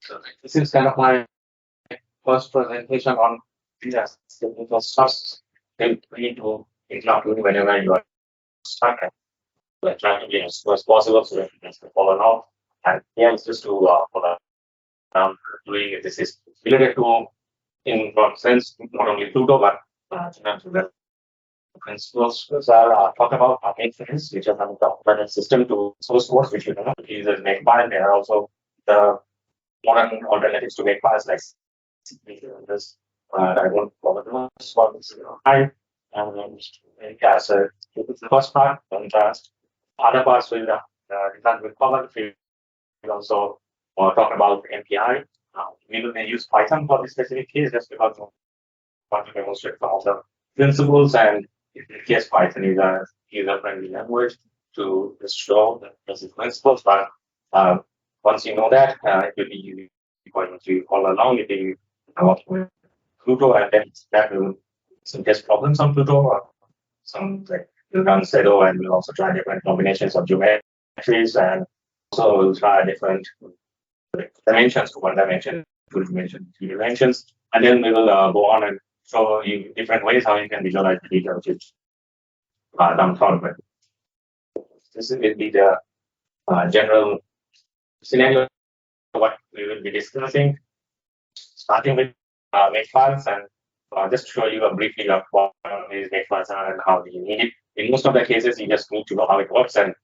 So this is kind of my first presentation on yes, technical stuff. Feel free to interrupt me whenever you are stuck. Like trying to be as soon as possible so that you can follow along. And yeah, it's just to follow doing this is related to in one sense not only Pluto but the principles are talk about Makefile, which are coming to system to source codes, which you know is a Makefile. There are also the modern alternatives to Makefiles like this. I won't cover the most for this time. And yeah, so this is the first part. And other parts will cover. We'll also talk about MPI. We will use Python for this specific case just because we want to demonstrate some of the principles, and in case Python is a user-friendly language to just show the basic principles. But once you know that, it will be easy for you to follow along if you come up with Pluto, and then that will some test problems on Pluto or some like we'll run Sedo, and we'll also try different combinations of geometries, and also we'll try different dimensions to one dimension, two dimensions, three dimensions, and then we will go on and show you different ways how you can visualize the data, which is done from it. This will be the general scenario what we will be discussing, starting with makefiles, and just show you a briefly of what these makefiles are and how you need it. In most of the cases, you just need to know how it works, and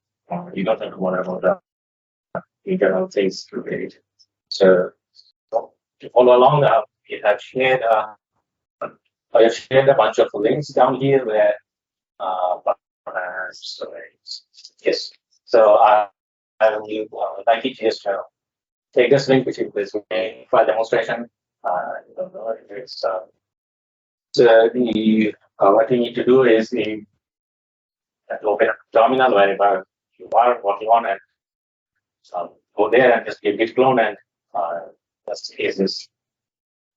you don't have to worry about the internal things related. So to follow along, we have shared I have shared a bunch of links down here where yes. So I will like it just take this link, which is this file demonstration. It's so the what you need to do is you have to open a terminal wherever you are working on, and go there and just give git clone, and just is this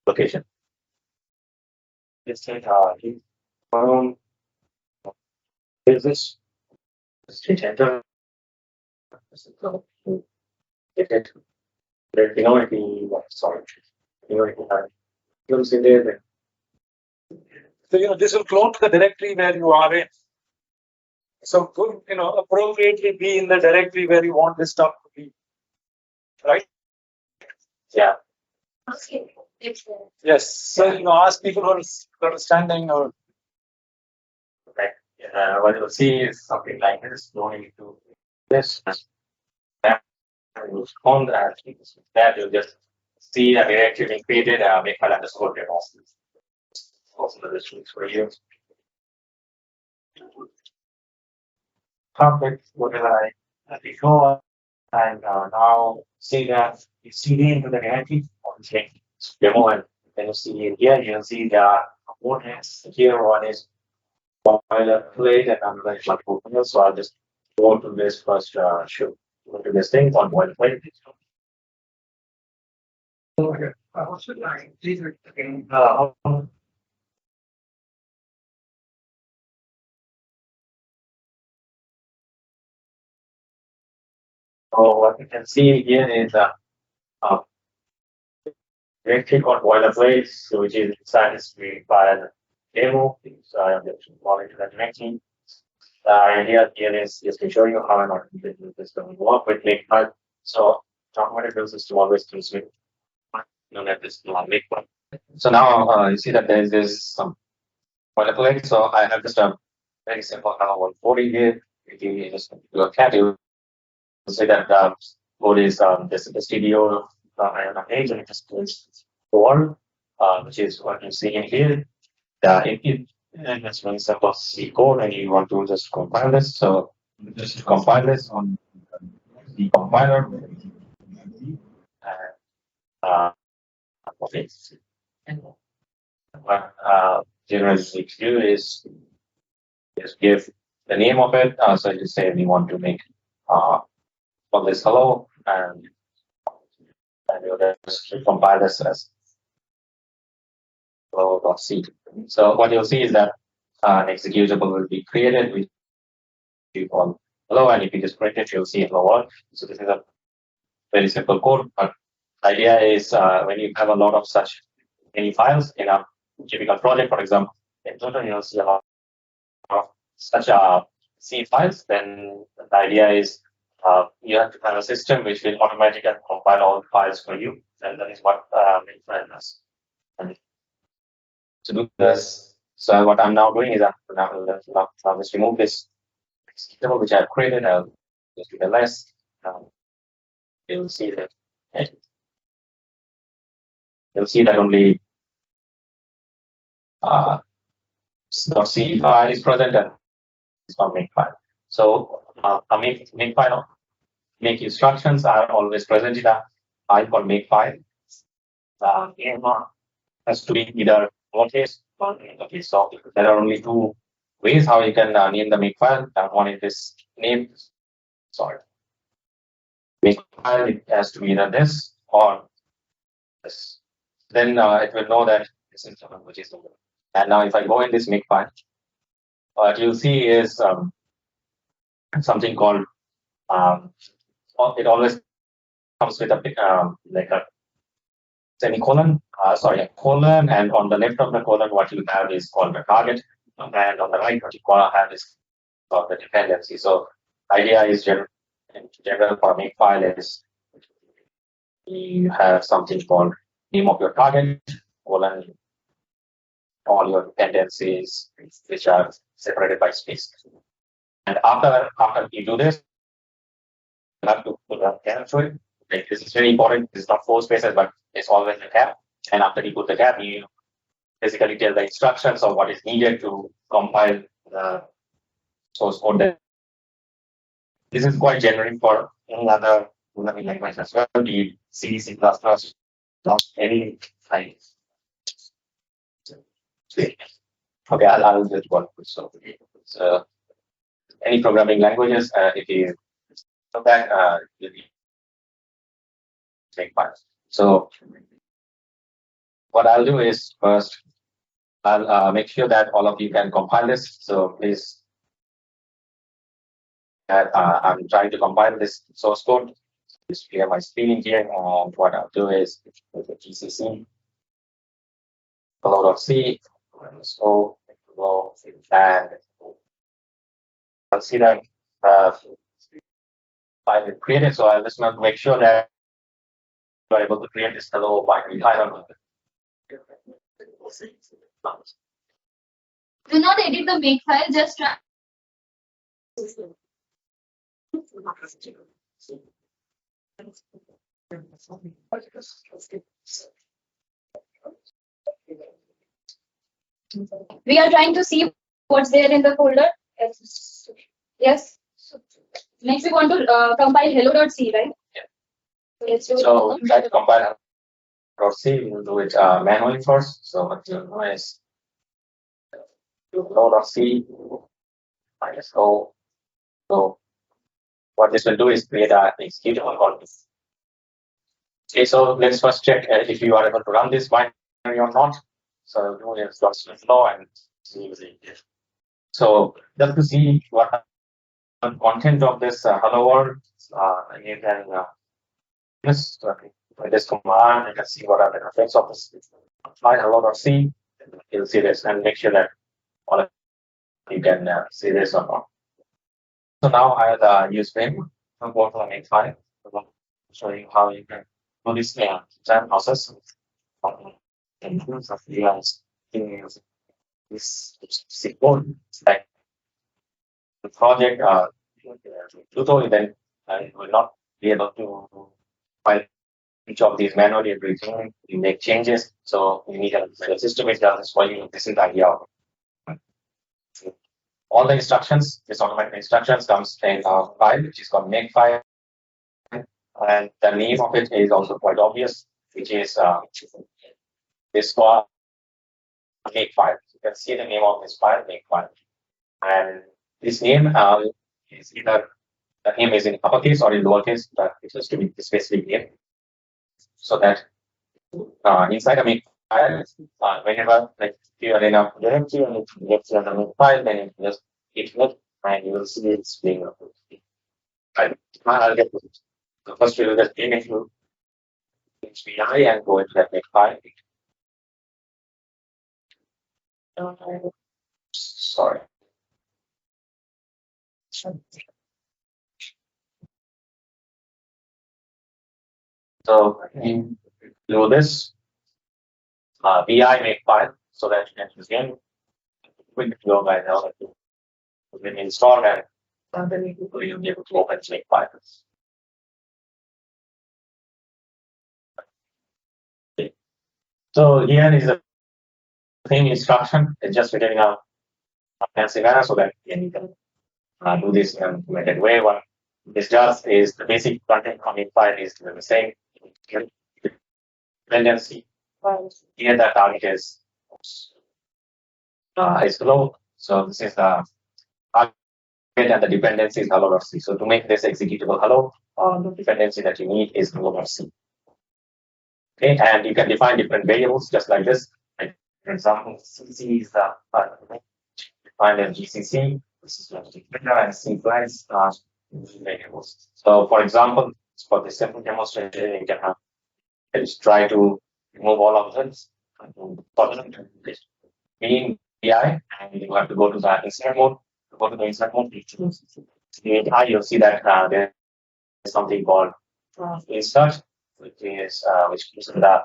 location. Just hit clone. Is this? Just hit enter. Hit it. You know if you sorry. You know if you have clones in there. So this will clone to the directory where you are in. So could appropriately be in the directory where you want this stuff to be, right? Yeah. Okay. Yes. So ask people who are understanding or. Okay. What you'll see is something like this. Going to this. On that you'll just see a directory being created. Makefile underscore demos. Also the list for you. Perfect. What did I before? And now see that you CD into the directory of the demo, and then you see in here, you'll see the components. Here one is boilerplate and another is multiple windows. So I'll just go to this first show. Go to this thing on boilerplate. Okay. What should I? These are again. So what you can see here is directory called boilerplate, which is inside this file demo. So I am just going to the directory. The idea here is just to show you how an automated system will work with Makefile. So automated build system always comes with that this Makefile. So now you see that there is this boilerplate. So I have just a very simple kind of 140 here. If you just look at it, say that code is this studio page, and it just goes forward, which is what you see in here. And that's very simple C code, and you want to just compile this. So just compile this on the compiler. Okay. What generally we do is just give the name of it. So you say we want to make for this hello, and you'll just compile this as hello.c. So what you'll see is that an executable will be created, which you call hello, and if you just print it, you'll see hello world. So this is a very simple code, but idea is when you have a lot of such many files in a typical project, for example, in total you'll see a lot of such C files, then the idea is you have to have a system which will automatically compile all the files for you, and that is what Makefile does. And to do this, so what I'm now doing is I'll just remove this table which I've created. I'll just do the less. You'll see that. You'll see that only .c file is present and it's not Makefile. So Makefile make instructions are always present in a file called Makefile. Name has to be either lowercase or uppercase. So there are only two ways how you can name the Makefile. One is this name. Sorry. Makefile, it has to be either this or this. Then it will know that this is which is the one. And now if I go in this Makefile, what you'll see is something called it always comes with a like a semicolon, a colon, and on the left of the colon, what you have is called the target, and on the right, what you have is called the dependency. So, idea is in general for Makefile is you have something called name of your target, colon, all your dependencies, which are separated by space. And after you do this, you have to put a cap to it. Like this is very important. It's not 4 spaces, but it's always a cap. And after you put the cap, you basically tell the instructions of what is needed to compile the source code. This is quite generic for any other programming language as well. Be it C, C++, not any files. Okay, I'll just one. So any programming languages, if you look back, you'll be Makefile. So what I'll do is first I'll make sure that all of you can compile this. So please, I'm trying to compile this source code. Just clear my screen here, and what I'll do is with the GCC hello.c, so and I'll see that file is created. So I'll just make sure that you are able to create this hello binary file. Do not edit the Makefile, just try. We are trying to see what's there in the folder. Yes. Next, we want to compile hello.c, right? Yeah. Let's do So it. try to compile hello.c. We'll do it manually first. So what you know is hello.c minus o. So what this will do is create an executable called this. Okay, so let's first check if you are able to run this binary or not. So do is .flow and see. So just to see what the content of this hello world, you can just with this command, you can see what are the effects of this. Apply hello.c, you'll see this and make sure that all of you can see this or not. So now I'll use Vim to go to the Makefile to show you how you can do this design process. In terms of this code, like the project tutorial, then I will not be able to file each of these manually every time you make changes. So you need a system which does this for you. This is the idea of it. All the instructions, this automatic instructions comes in a file which is called Makefile, and the name of it is also quite obvious, which is this for Makefile. You can see the name of this file, Makefile, and this name is either the name is in uppercase or in lowercase, but it has to be the specific name, so that inside a Makefile, whenever like you are in a directory and you get to the Makefile, then you just hit it and you will see it's being uploaded. I'll get to it. So first we will just aim into change VI and go into that Makefile. Sorry. So you do this VI Makefile so that you can begin quick flow by now that you will install and then you'll be able to open Makefile. So here is the same instruction. It's just written in a fancy manner so that you can do this in an implemented way. What this does is the basic content of Makefile is the same dependency. Here the target is low. So this is the target and the dependency is hello.c. So to make this executable hello, the dependency that you need is hello.c. Okay, and you can define different variables just like this. Like, for example, CC is the defined as GCC. This is what and C flags are variables. So, for example, for this simple demonstration, you can have just try to remove all of this. Mean VI, and you have to go to the insert mode. Go to the insert mode. You'll see that there is something called insert, which is the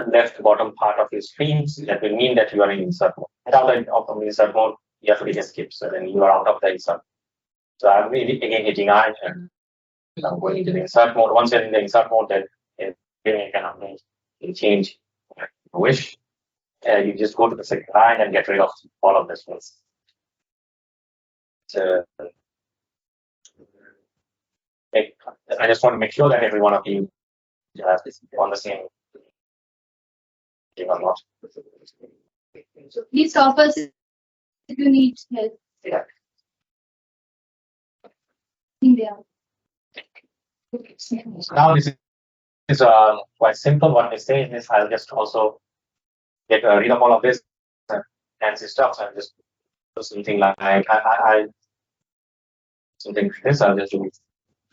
left bottom part of your screen. That will mean that you are in insert mode. Out of the insert mode, you have to hit escape. So then you are out of the insert. So I'm again hitting I and I'm going into the insert mode. Once you're in the insert mode, then you can change wish. You just go to the second line and get rid of all of this ones. So I just want to make sure that every one of you is on the same or not. So please stop us if you need help. Yeah. In there. Now this is quite simple. What I say is I'll just also get rid of all of this fancy stuff and just do something like I something like this. I'll just do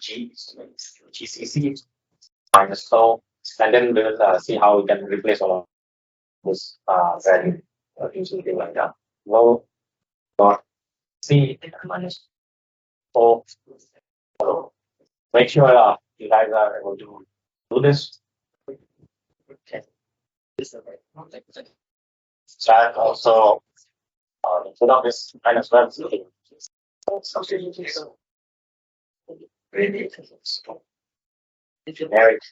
GCC minus so, and then we will see how we can replace all of this value using something like that. Low dot C minus O. Make sure you guys are able to do this. Okay. So I'll also put up this kind of well. Generic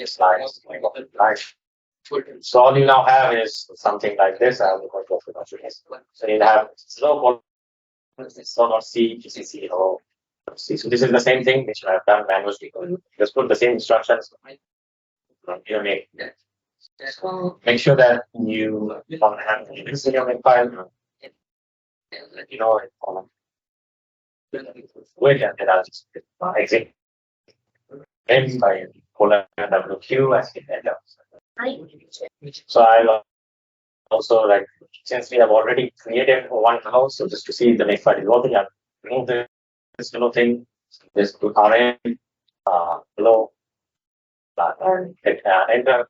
slides. So all you now have is something like this. I will go through this. So you have slow not C, GCC, or C. So this is the same thing which I have done manually. Just put the same instructions. Make sure that you don't have this in your Makefile. You know it. Wait, and then I'll just exit. Maybe by $WQ as it ends up. So I'll also like since we have already created one hello, so just to see if the Makefile is working, I'll remove this hello thing. Just put RN hello and hit enter,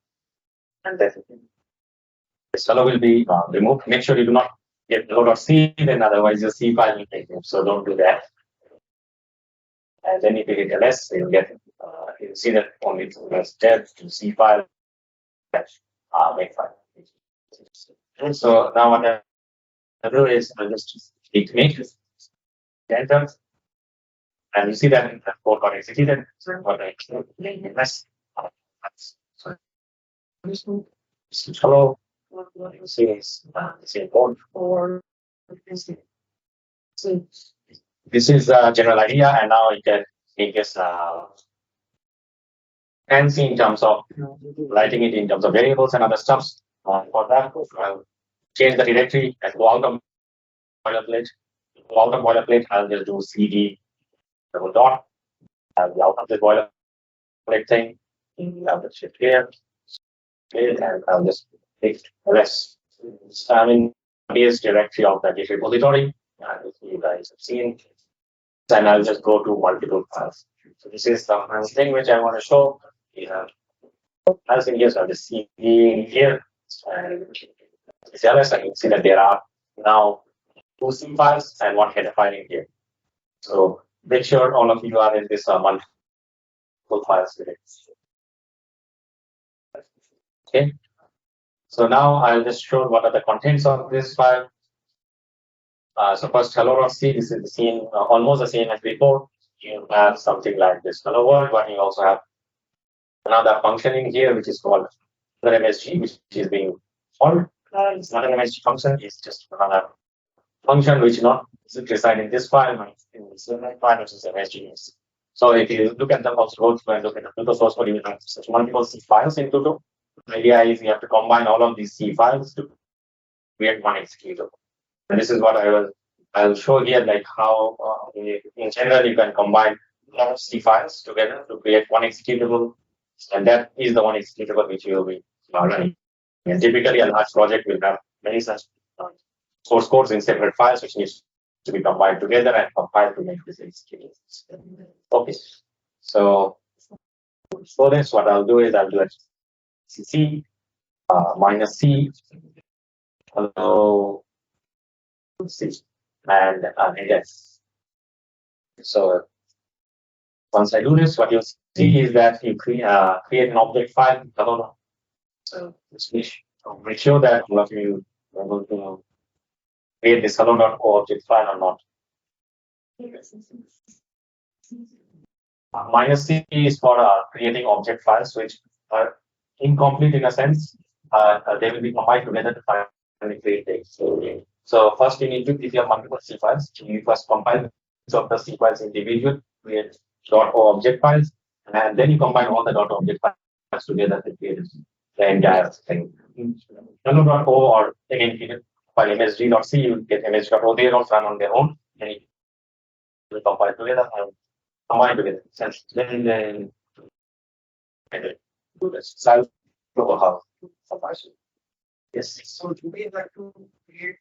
and then this hello will be removed. Make sure you do not get hello.c, then otherwise your C file will take it. So don't do that. And then if you hit ls, you'll get you'll see that only dev to C file Makefile. And so now what I do is I'll just hit make enter, and you see that the code got executed. So what I hello. You see is the code for this is the general idea, and now you can make this fancy in terms of writing it in terms of variables and other stuff. For that, I'll change the directory and go out of boilerplate. Go out of boilerplate, I'll just do cd double dot. I'll be out of the boilerplate thing. I'll just shift here, and I'll just take ls. I'm in base directory of the Git repository. You guys have seen, and I'll just go to multiple files. So this is the first thing which I want to show. We have As in here, so the C here, and CLS, I can see that there are now 2 C files and 1 header file in here. So make sure all of you are in this multiple files with it. Okay. So now I'll just show what are the contents of this file. So first, hello.c. This is the same, almost the same as before. You have something like this hello world, but you also have another function in here which is called another MSG, which is being called. It's not an MSG function, it's just another function which not reside in this file, but in this file, which is MSG. So if you look at the also and look at the Pluto source code, you have such multiple C files in Pluto. The idea is you have to combine all of these C files to create one executable. And this is what I'll show here, like how in general you can combine a lot of C files together to create one executable, and that is the one executable which you will be running. And typically, a large project will have many such source codes in separate files, which needs to be combined together and compiled to make this executable. Okay, so for this, what I'll do is I'll do a C minus C hello C and yes. So once I do this, what you'll see is that you create an object file. Hello. So let's make sure that all of you are going to create this hello.o object file or not. Minus C is for creating object files which are incomplete in a sense. They will be combined together to finally create the. So first you need to, if you have multiple C files, you first compile each of the C files individually, create .o object files, and then you combine all the .o object files together to create the entire thing. Hello.o or again file msg.c, you get msg.o, they don't run on their own, and you will compile together and combine together. Then do this. So how yes. So do we have to create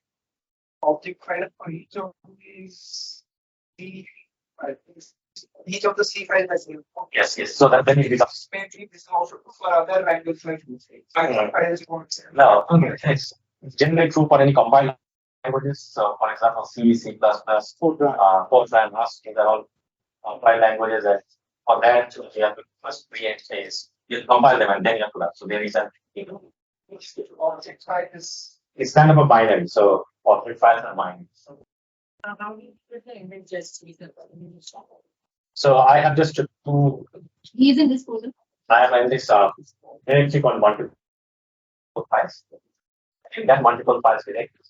object file for each of these C files? Each of the C files has a Yes. So that then it becomes. maybe this is also true for other languages like No, it's generally true for any compiled languages. So for example, C, C++, Fortran, Rust, these are all compiled languages, and for that you have to first create phase. You compile them and then you have to run. So there is a object file is it's kind of a binary. So object files are binary. how do you put the images? So I have just two. He is in this folder. I am in this directory called multiple files. In that multiple files directory,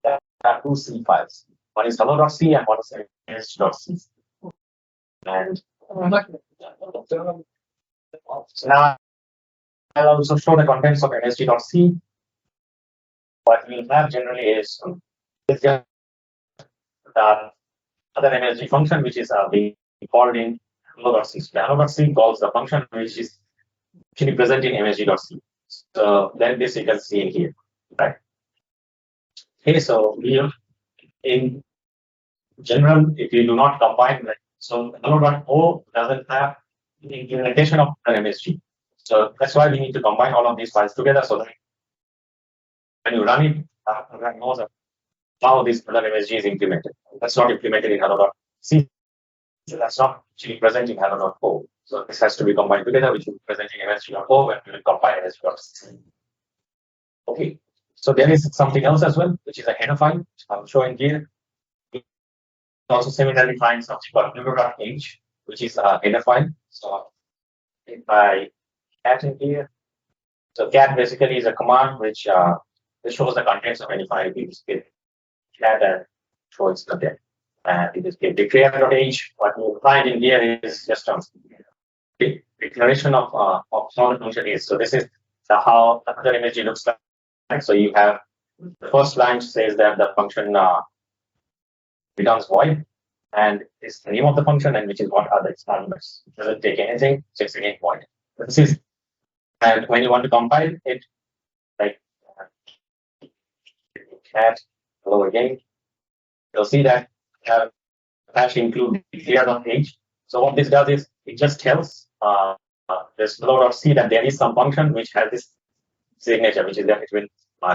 there are 2 C files. One is hello.c and one is msg.c. And so now I'll also show the contents of msg.c. What we'll have generally is it's just other MSG function which is being called in hello.c. So hello.c calls the function which is actually present in msg.c. So then this you can see in here, right? Okay, so we in general, if you do not combine, so hello.o doesn't have the implementation of an MSG. So that's why we need to combine all of these files together so that when you run it, program knows how this other MSG is implemented. That's not implemented in hello.c. So that's not actually present in hello.o. So this has to be combined together, which will be present in msg.o, and we will combine msg.c. Okay. So there is something else as well, which is a header file, which I'm showing here. We also similarly find something called number.h, which is a header file. So if I cat in here, so cat basically is a command which shows the contents of any file. We just get cat and show its content. And it is get declare.h. What you find in here is just a declaration of how the function is. So this is how another image looks like. So you have the first line says that the function returns void, and is the name of the function, and which is what are the experiments. It doesn't take anything, just again void. This is, and when you want to compile it, like cat hello again, you'll see that hash include declare.h. So what this does is it just tells this hello.c that there is some function which has this signature, which is that it will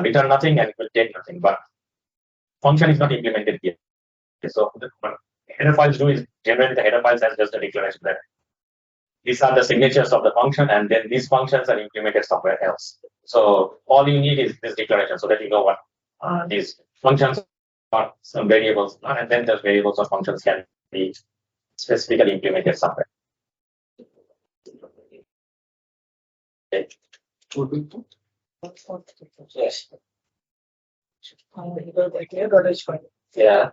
return nothing and it will take nothing, but function is not implemented here. So what header files do is generate the header files as just a declaration that these are the signatures of the function, and then these functions are implemented somewhere else. So all you need is this declaration so that you know what these functions are, some variables, and then those variables or functions can be specifically implemented somewhere. Okay. Yes. Yeah.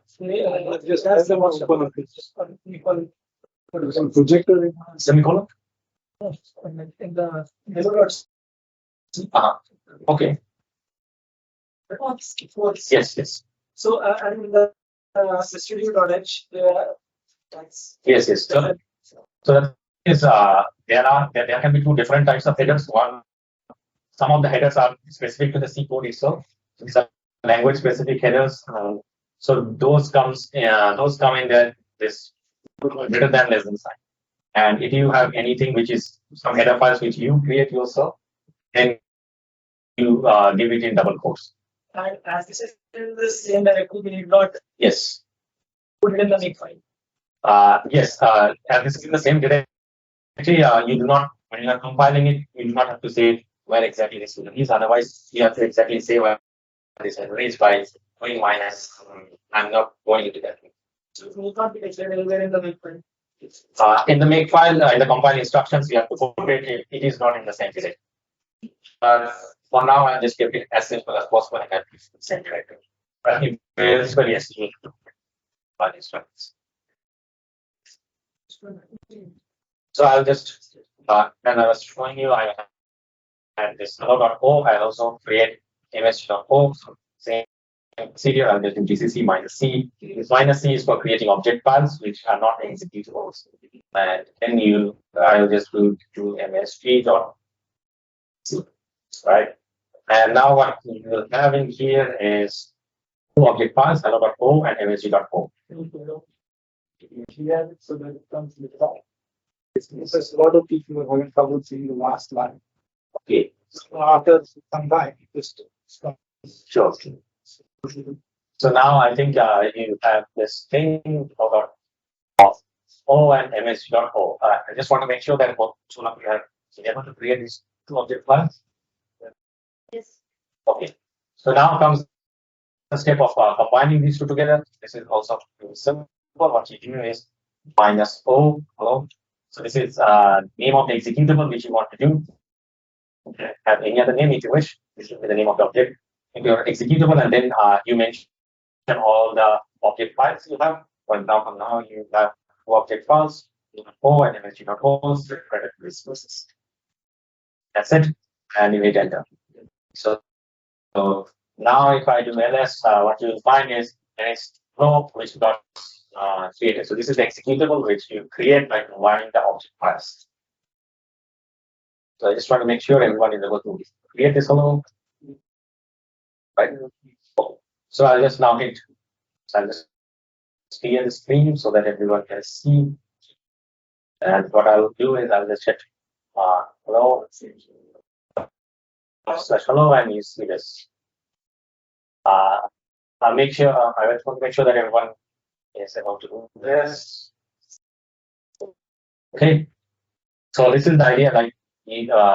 Just as the most some projector Semicolon. in the hello.c. Okay. Yes. Yes. So and in the studio.h, Yes. Yes. So that is there can be two different types of headers. One, some of the headers are specific to the C code itself. These are language specific headers. So those come in this greater than less than sign. And if you have anything which is some header files which you create yourself, then you give it in double quotes. and as this is in the same directory, we need not Yes. put it in the Makefile. Yes. As this is in the same directory, you do not, when you are compiling it, you do not have to say where exactly this is. Otherwise, you have to exactly say where this is by doing minus. I'm not going into that. So it will not be declared anywhere in the Makefile. In the Makefile, in the compile instructions, you have to put it. It is not in the same directory. For now, I just kept it as simple as possible and kept it in the same directory. But in principle, yes, you need to compile instructions. So I'll just when I was showing you, I had this hello.o. I also create ms.o. So same procedure. I'll just do gcc minus c. This minus c is for creating object files which are not executables. And then I'll just do msg dot c, right? And now what you will have in here is two object files, hello.o and msg.o. Here, so that it comes with that. It's a lot of people are having trouble seeing the last line. Okay, So after some time, it just stops. sure. So now I think you have this thing about O and msg.o. I just want to make sure that both so now we have able to create these two object files. Yes. Okay. So now comes the step of combining these two together. This is also simple. What you do is minus O. Hello. So this is name of the executable which you want to do. Okay. Have any other name if you wish. This will be the name of the object. If your executable, and then you mention all the object files you have. For example, now you have two object files, O and msg.o, credit resources. That's it, and you hit enter. So now if I do ls, what you will find is there is flow which got created. So this is the executable which you create by combining the object files. So I just want to make sure everyone is able to create this hello. Right. So I'll just now hit. So I'll just clear the screen so that everyone can see. And what I'll do is I'll just hit hello slash hello, and you see this. I'll make sure I just want to make sure that everyone is able to do this. Okay. So this is the idea. Like,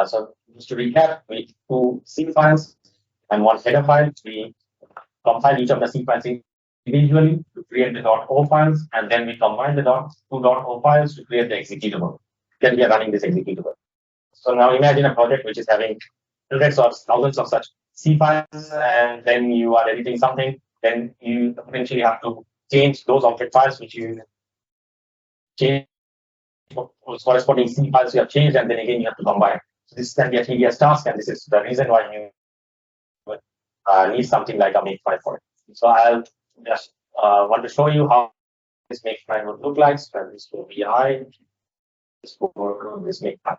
so just to recap, we two C files and one header file. We compile each of the C files individually to create the .o files, and then we combine the two .o files to create the executable. Then we are running this executable. So now imagine a project which is having hundreds or thousands of such C files, and then you are editing something. Then you eventually have to change those object files which you change corresponding C files you have changed, and then again you have to combine. So this can be a tedious task, and this is the reason why you need something like a Makefile for it. So I'll just want to show you how this Makefile would look like. So this will be this Makefile.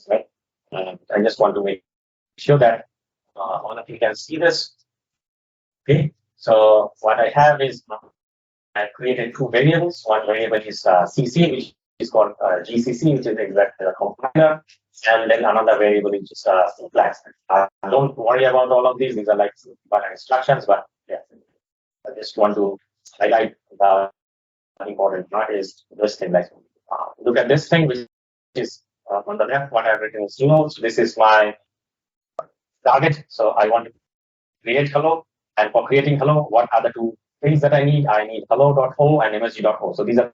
Right? I just want to make sure that all of you can see this. Okay. So what I have is I created two variables. One variable is CC, which is called GCC, which is exactly the compiler, and then another variable which is flags. Don't worry about all of these. These are like instructions, but yeah, I just want to highlight the important part is this thing. Like, look at this thing, which is on the left. What I've written is hello. So this is my target. So I want to create hello, and for creating hello, what are the two things that I need? I need hello.o and msg.o. So these are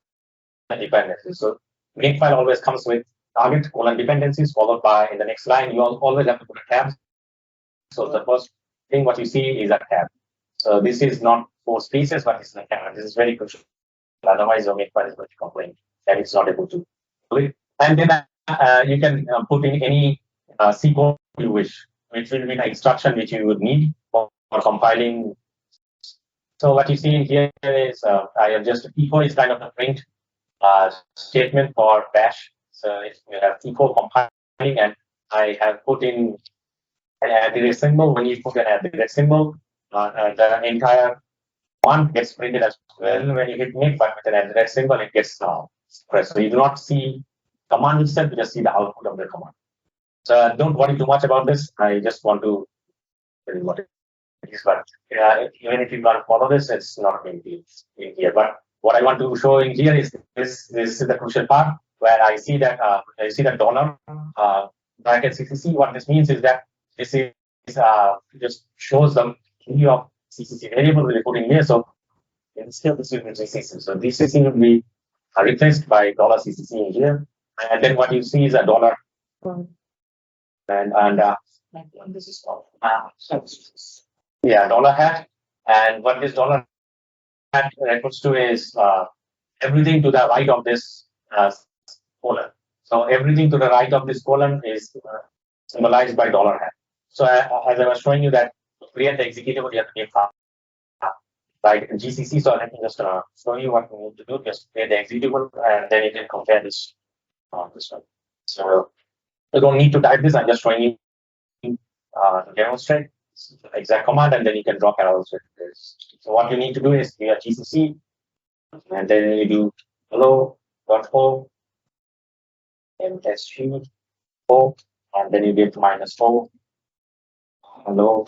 dependencies. So Makefile always comes with target colon dependencies followed by in the next line you always have to put a tab. So the first thing what you see is a tab. So this is not 4 spaces, but it's a tab. This is very crucial. Otherwise, your Makefile is going to complain that it's not able to do it. And then you can put in any C code you wish, which will be the instruction which you would need for compiling. So what you see in here is I have just echo is kind of a print statement for bash. So if you have echo compiling, and I have put in an address symbol. When you put an address symbol, the entire one gets printed as well when you hit make, but with an address symbol, it gets pressed. So you do not see command itself, you just see the output of the command. So don't worry too much about this. I just want to tell you what it is. But even if you can't follow this, it's not going to be in here. But what I want to show in here is this. This is the crucial part where I see that dollar bracket CCC. What this means is that this is just shows the key of CCC variable will be put in here. So instead of this will be GCC. So GCC will be replaced by $CCC in here, and then what you see is a dollar, and this is called dollar hat, and what this dollar hat refers to is everything to the right of this colon. So everything to the right of this colon is symbolized by dollar hat. So as I was showing you that to create the executable, you have to give like GCC. So let me just show you what we need to do. Just create the executable, and then you can compare this this one. So you don't need to type this. I'm just showing you to demonstrate the exact command, and then you can draw parallels with this. So what you need to do is give GCC, and then you do hello.o msg.o, and then you get -4 hello.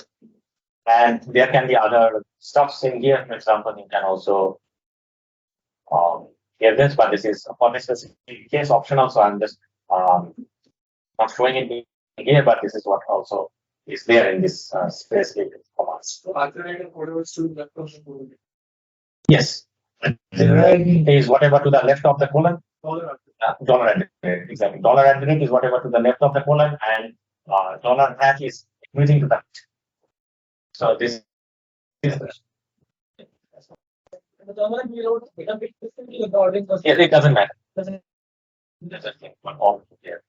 And there can be other stuffs in here. For example, you can also give this, but this is for this specific case optional. So I'm just not showing it here, but this is what also is there in this specific commands. So alternative code was to left of the colon. Yes, is whatever to the left of the colon. Dollar at the rate, exactly. Dollar at the rate is whatever to the left of the colon, and dollar hat is everything to the right. So this is The command we wrote a bit differently with the ordering was yes, it doesn't matter. doesn't All here.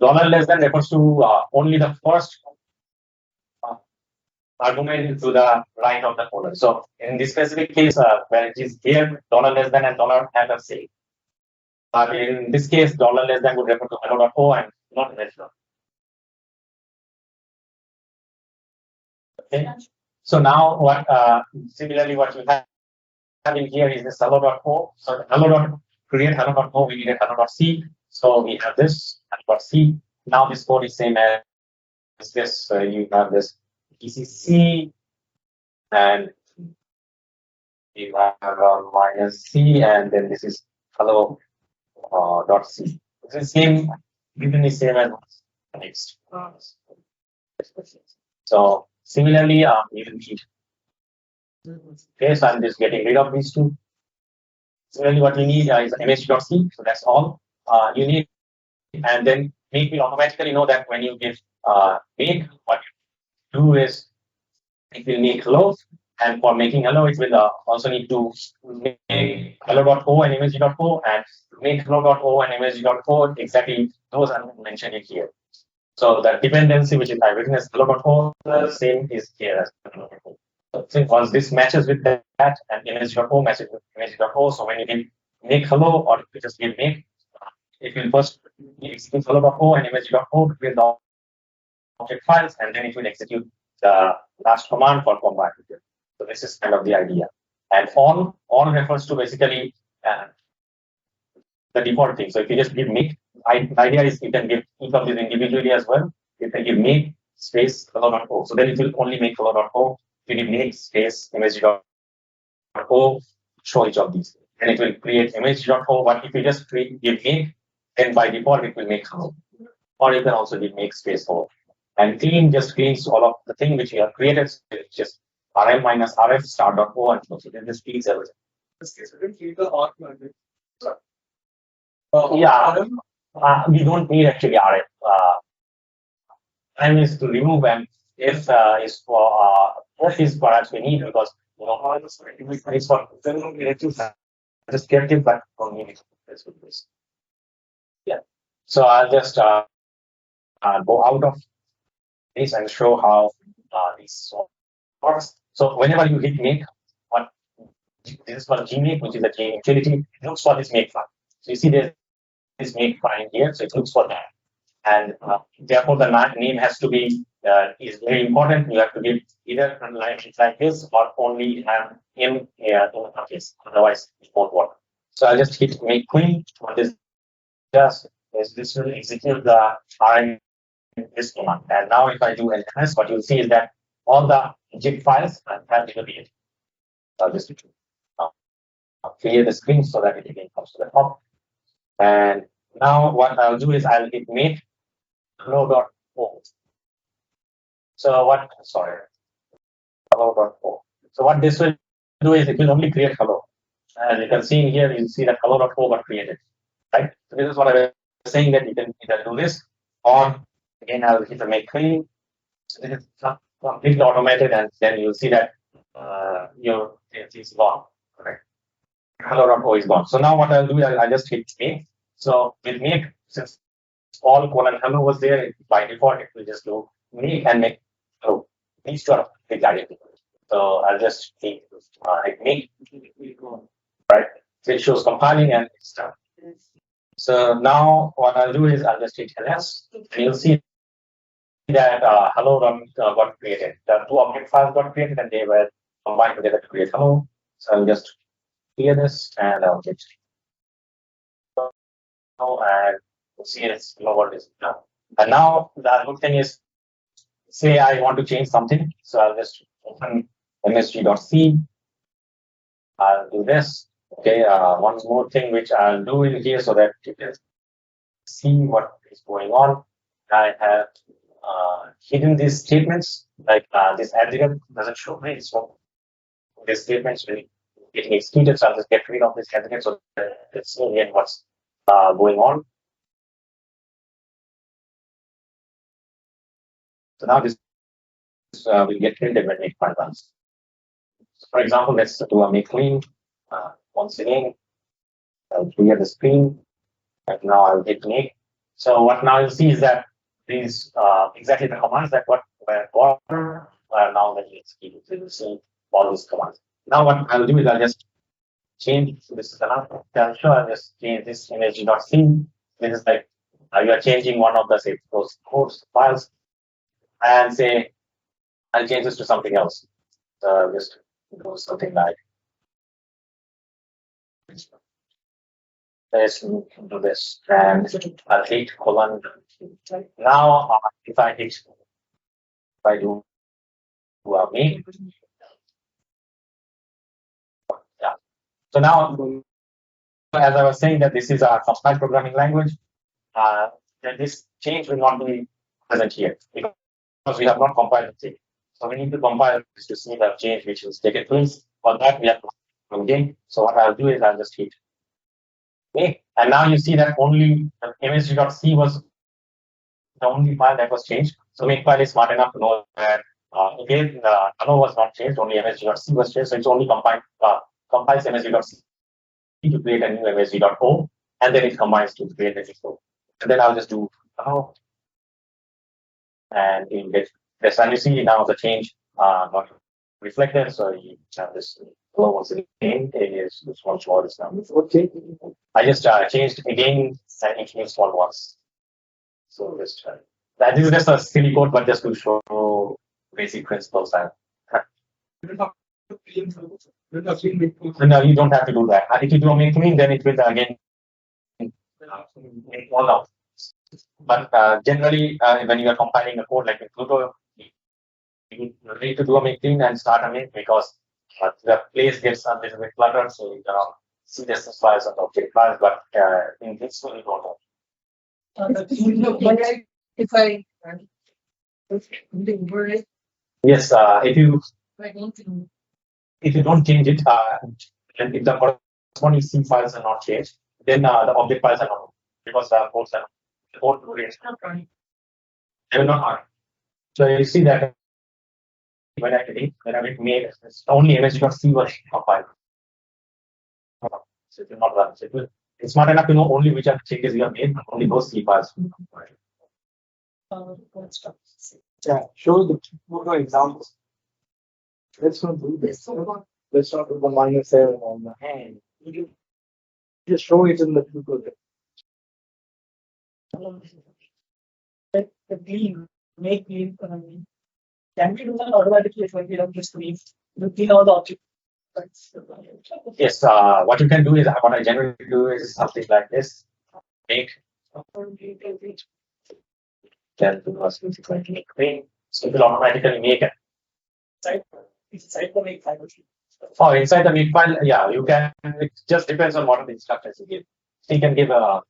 Dollar less than refers to only the first argument to the right of the colon. So in this specific case, where it is here, dollar less than and dollar have the same. But in this case, dollar less than would refer to hello.o and not hello. Okay. So now what similarly what you have in here is this hello.o. So hello. Create hello.o, we need a hello.c. So we have this hello.c. Now this code is same as this. So you have this GCC, and you have -c, and then this is hello dot c. It's the same, even is same as next. So similarly, you will need. Okay, so I'm just getting rid of these two. Similarly, what you need is msg.c. So that's all you need, and then make will automatically know that when you give make, what you do is it will make hello, and for making hello, it will also need to make hello.o and msg.o, and make hello.o and msg.o exactly those are mentioned here. So the dependency which is I written as hello.o, the same is here as hello.o. So once this matches with that, and msg.o matches with msg.o, so when you give make hello or you just give make, it will first execute hello.o and msg.o to build the object files, and then it will execute the last command for combine. So this is kind of the idea. And on refers to basically the default thing. So if you just give make, the idea is you can give each of these individually as well. You can give make space hello.o. So then it will only make hello.o. If you give make space image.o, show each of these. And it will create image.o. But if you just give make, then by default it will make hello. Or you can also give make space o. And clean just cleans all of the thing which you have created. So it's just rm minus rf start.o and so it just cleans everything. This case, we didn't keep the arc magic. We don't need actually RF. M is to remove and F is for F is perhaps we need because it's for just get it but don't need it. Yeah. So I'll just go out of this and show how this works. So whenever you hit make, what this is for Gmake, which is a G utility, it looks for this make file. So you see there's this make file here, so it looks for that. And therefore the name has to be is very important. You have to give either like this or only have in here in the case, otherwise it won't work. So I'll just hit make clean. What this does is this will execute the RM this command. And now if I do ls, what you'll see is that all the zip files have disappeared. So I'll just clear the screen so that it again comes to the top. And now what I'll do is I'll hit make hello.o. So what, sorry, hello.o. So what this will do is it will only create hello. As you can see in here, you see that hello.o got created, right? So this is what I was saying, that you can either do this or again, I'll hit the make clean. So this is completely automated and then you'll see that your it is gone, correct? Hello.o is gone. So now what I'll do, I'll just hit make. So with make, since all colon hello was there, by default it will just do make and make hello. These two are identical. So I'll just hit make, right? So it shows compiling and it's done. So now what I'll do is I'll just hit ls and you'll see that hello got created. The two object files got created and they were combined together to create hello. So I'll just clear this and I'll get and see it's what is done. And now the good thing is, say I want to change something, so I'll just open msg.c. I'll do this. Okay, one more thing which I'll do in here so that you can see what is going on. I have hidden these statements, like this aggregate doesn't show me, so these statements will get executed. So I'll just get rid of this aggregate so that it's again what's going on. So now this will get printed when Makefile runs. So for example, let's do a make clean. Once again, I'll clear the screen. And now I'll hit make. So what now you'll see is that these exactly the commands that were water are now that executed. So you'll see all these commands. Now what I'll do is I'll just change. So this is another. I'll just change this image.c. This is like you are changing one of the say those codes files, and say I'll change this to something else. So just do something like let's do this, and I'll hit colon. Now if I do make. Yeah. So now, as I was saying, that this is a compiled programming language, then this change will not be present here because we have not compiled the thing. So we need to compile this to see the change which is taken place. For that, we have to again. So what I'll do is I'll just hit okay, and now you see that only the image.c was the only file that was changed. So Makefile is smart enough to know that again the hello was not changed, only image.c was changed. So it's only compiles image.c to create a new image.o, and then it combines to create a new. And then I'll just do hello, and you get this. And you see now the change not reflected. So you have this hello once again. It is this one small is now. Okay. I just changed again and introduced small ones. So just that is just a silly code, but just to show basic principles. No, you don't have to do that. If you do a make clean, then it will again make all out. But generally, when you are compiling a code like in Pluto, you need to do a make clean and start a make because the place gets a little bit cluttered, so you cannot see the files and object files. But in this one, you don't have. If I Yes, if you don't change it, and if the corresponding C files are not changed, then the object files are not because the codes are the code range. They will not harm. So you see that when I made only image.c was compiled. So it will not run. So it's not enough to know only which are changes you have made, only those C files. Yeah, show the Pluto examples. Let's not do this. Let's not do the -7 on the hand. Just show it in the Pluto. The clean, make clean. Can we do that automatically when we don't just clean? To clean all the objects. Yes, what you can do is what I generally do is something like this. Make can do a make clean. So it will automatically make it. Inside the make file. For inside the make file, yeah, you can. It just depends on what are the instructions you give. You can give a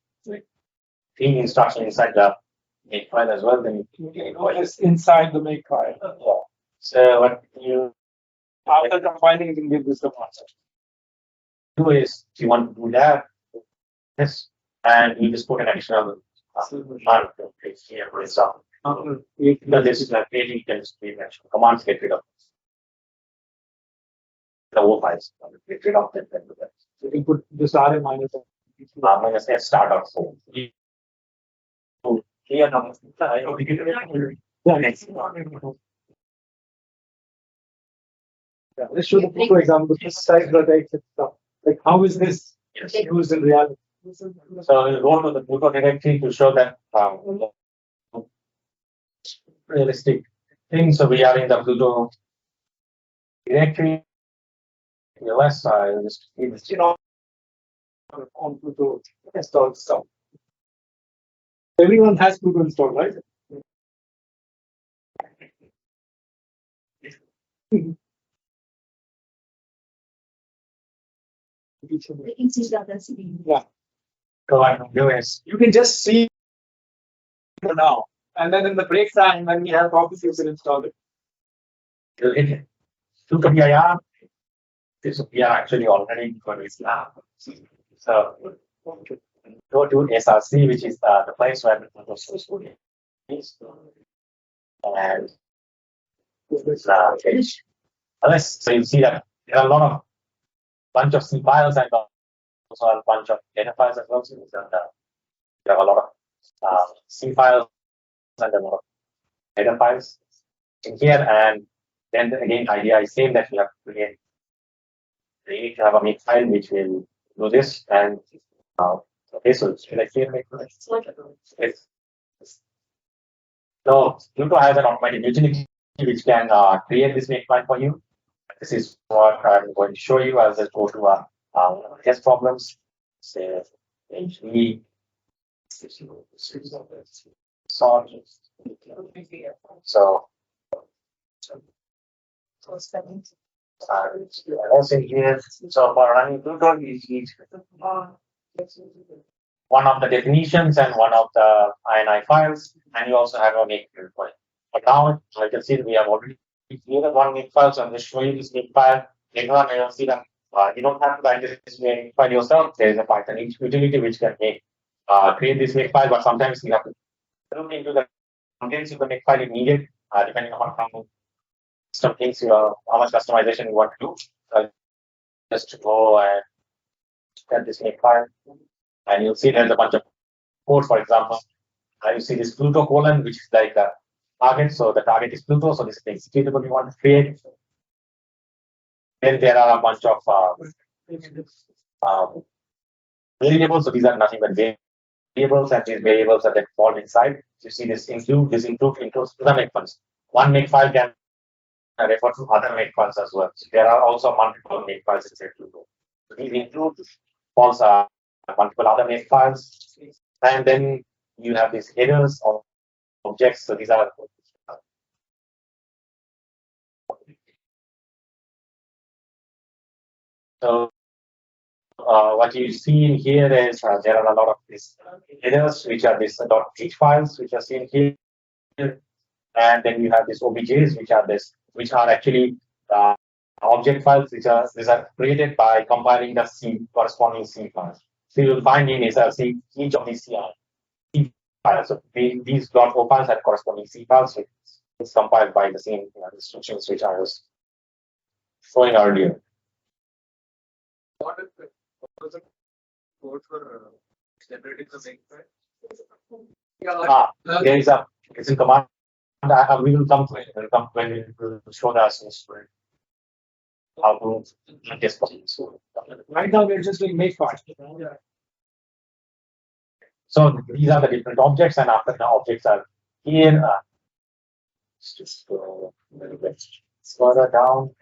clean instruction inside the make file as well. Then It's inside the make file. yeah. So what you After compiling, you can give this the concept. do is if you want to do that, this, and you just put an additional mark here, for example. Because this is like creating, you can just create actual commands, get rid of the whole files, get rid of them. You can put this RM minus. Minus S start out. So here now. Yeah, next. Yeah, let's show the Pluto example. This size vertex and stuff. Like, how is this used in reality? So we'll go to the Pluto directory to show that realistic thing. So we are in the Pluto directory. Yes, I will just keep it. On Pluto installed stuff. Everyone has Pluto installed, right? Yeah. So what I do is You can just see for now. And then in the break time, when we have copies, you can install it. you'll hit it. Pluto PIR. This we are actually already going to Islam. So go to SRC, which is the place where the Pluto source code is. And this page. So you see that there are a lot of bunch of C files and also a bunch of data files as well. So you have a lot of C files and a lot of data files in here. And then again, idea is same that you have to create. You need to have a make file which will do this. And okay, so should I say make file? Yes. So Pluto has an automatic utility which can create this make file for you. This is what I'm going to show you. I'll just go to test problems. Say HV. So also here, so for running Pluto, you need one of the definitions and one of the INI files, and you also have a make file. But now, like you can see, we have already created one make file, so I'm just showing you this make file. Later on, you'll see that you don't have to write this make file yourself. There is a Python utility which can create this make file, but sometimes you have to look into the contents of the make file if needed, depending on how some things how much customization you want to do. So just go and get this make file, and you'll see there's a bunch of code. For example, you see this Pluto colon, which is like the target. So the target is Pluto. So this is the executable you want to create. Then there are a bunch of variables. So these are nothing but variables, and these variables are then called inside. You see this include, includes the make files. One make file can refer to other makefiles as well. So there are also multiple makefiles in Z2. So these include false multiple other makefiles, and then you have these headers of objects. So these are so what you see in here is there are a lot of these headers, which are these .h files, which are seen here, and then you have these objs, which are actually object files, these are created by compiling the C corresponding C files. So you'll find in is each of these C files. So these .o files have corresponding C files. So it's compiled by the same instructions which I was showing earlier. What was the code for generating the makefile? There is it's in command. We will come to it. We'll come when we will show the assistance how to test possible. Right now we're just doing makefile. Yeah. So these are the different objects, and after the objects are here, just go a little bit further down.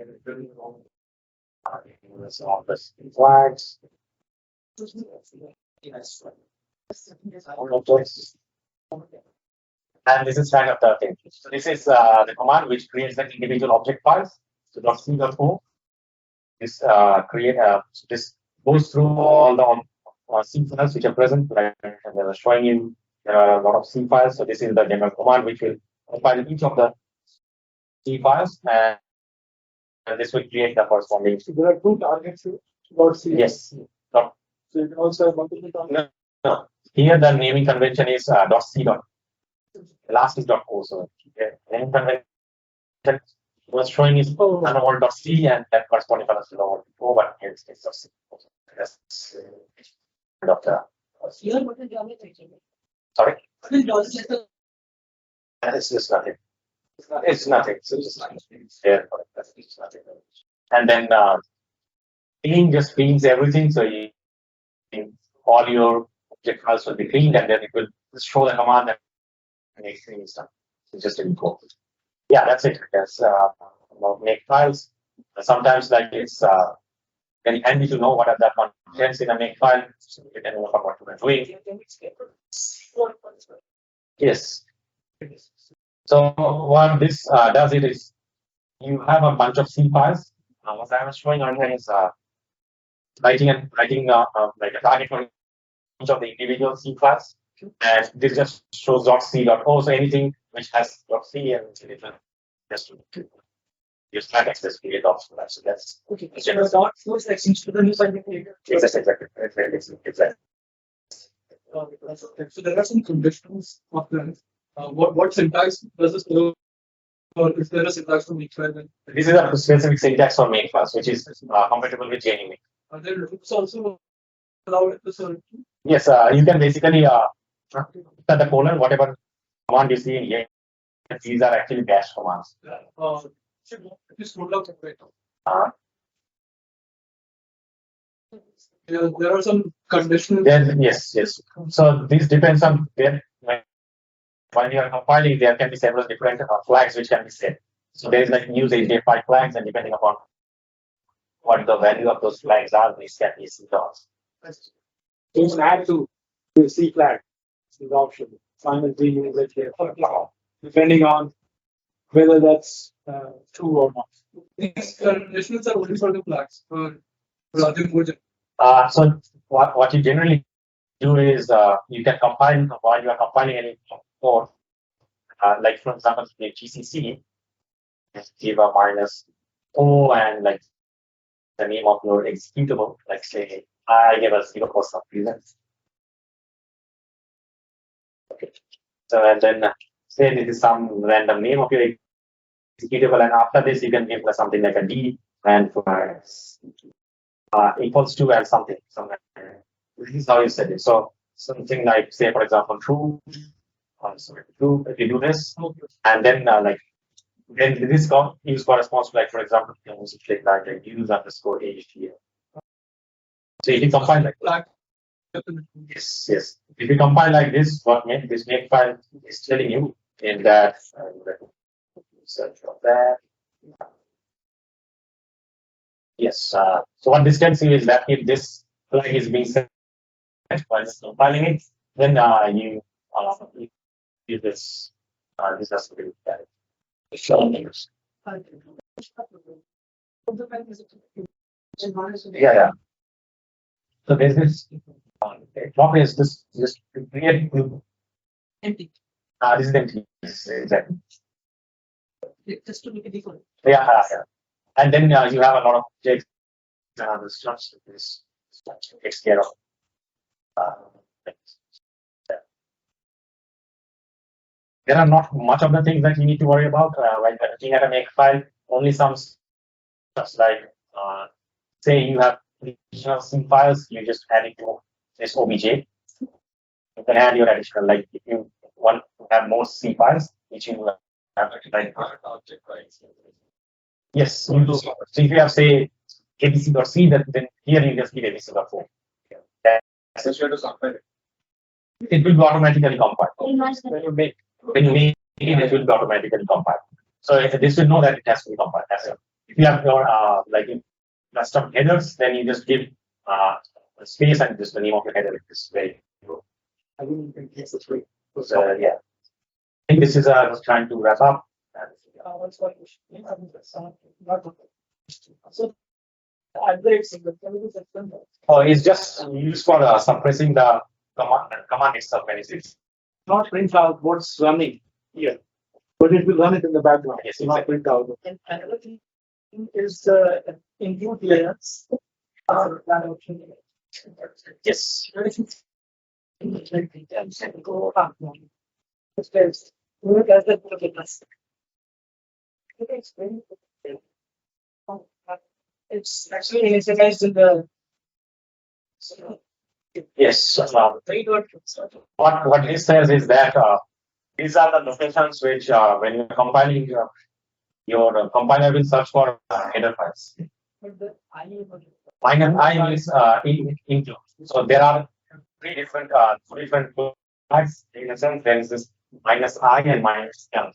All the flags. Objects. And this is kind of the thing. So this is the command which creates the individual object files. So .c.o. This this goes through all the C files which are present. Like and they were showing you there are a lot of C files. So this is the general command which will compile each of the C files, and this will create the corresponding. So there are two targets here. .c. Yes. So you can also have multiple targets. No. Here the naming convention is .c. The last is .o. So naming convention was showing is .c, and that corresponding file is .o, but here it's .c. That's Dr. Sorry? It's just nothing. It's nothing. So just there. It's nothing. And then clean just cleans everything. So all your object files will be cleaned, and then it will show the command and everything is done. So just import. Yeah, that's it. That's about make files. Sometimes like it's very handy to know what are the contents in a make file, so you can know what you are doing. Yes. So what this does it is you have a bunch of C files. What I was showing earlier is writing like a target for each of the individual C files, and this just shows .c.o. So anything which has .c and just use that access period of that. So that's okay. So the dot flow sections to the new file creator. exactly. So there are some conditions of that. What syntax does this follow? Or is there a syntax to Makefile then? This is a specific syntax for Makefiles, which is compatible with JNUMake. Are there loops also allowed at the server? Yes, you can basically at the colon, whatever command you see in here, these are actually bash commands. If you scroll down a bit. Yeah, there are some conditional. Yes. So this depends on when you are compiling, there can be several different flags which can be set. So there is like use HDF5 flags, and depending upon what the value of those flags are, these can be set on. You can add to the C flag. This is option. Simultaneously use it here, depending on whether that's true or not. These conditions are only for the flags for other version. So what you generally do is you can compile while you are compiling any code. Like for example, the GCC, give a -o and like the name of your executable. Like say I give a 0 for some reason. Okay. So and then say this is some random name of your executable, and after this you can give something like a D and for equals to and something. This is how you set it. So something like say for example true. True. If you do this, and then then this use corresponds to like for example you can also click like use underscore age here. So if you compile like Flag. yes. If you compile like this, what this Makefile is telling you in that search for that. Yes. So what this tells you is that if this flag is being set while compiling it, then you use this. This has to be carried. Yeah, yeah. So there's this. What is this? Just to create Empty. this is empty. Exactly. Just to make it equal. Yeah, yeah. And then you have a lot of objects. The structure this takes care of. Things. There are not much of the things that you need to worry about while looking at a Makefile. Only some stuff like say you have additional C files, you just add it to this OBJ. You can add your additional, like if you want to have more C files, which you have like object, right? Yes, you do. So if you have say ABC.C, then here you just give ABC.4. It will be automatically compiled. When you make it will be automatically compiled. So this will know that it has to be compiled. That's it. If you have your like custom headers, then you just give a space and just the name of your header. It's very good. I think it's a three. So yeah, I think this is just trying to wrap up. So, upgrades in the chemical system. Oh, it's just used for suppressing the command itself when it's Not print out what's running here, but it will run it in the background. Yes, Not exactly. print out. And another thing is include layers. yes. Go up. Work as the class. It's actually initialized in the Yes. three dot. What this says is that these are the locations which when you're compiling your compiler will search for header files. Minus I means include. So there are three different flags in a sense. There is this minus I and minus L.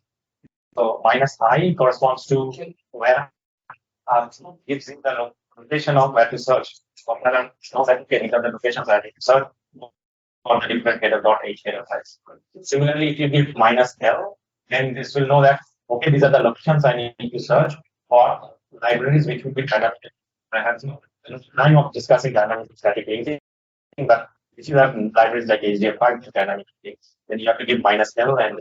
So minus I corresponds to where gives you the location of where to search. Compiler knows that okay, these are the locations that I need to search for the different header.h header files. Similarly, if you give minus L, then this will know that okay, these are the locations I need to search for libraries which will be dynamic. I have no time of discussing dynamic static linking, but if you have libraries like HDF5 dynamic links, then you have to give minus L and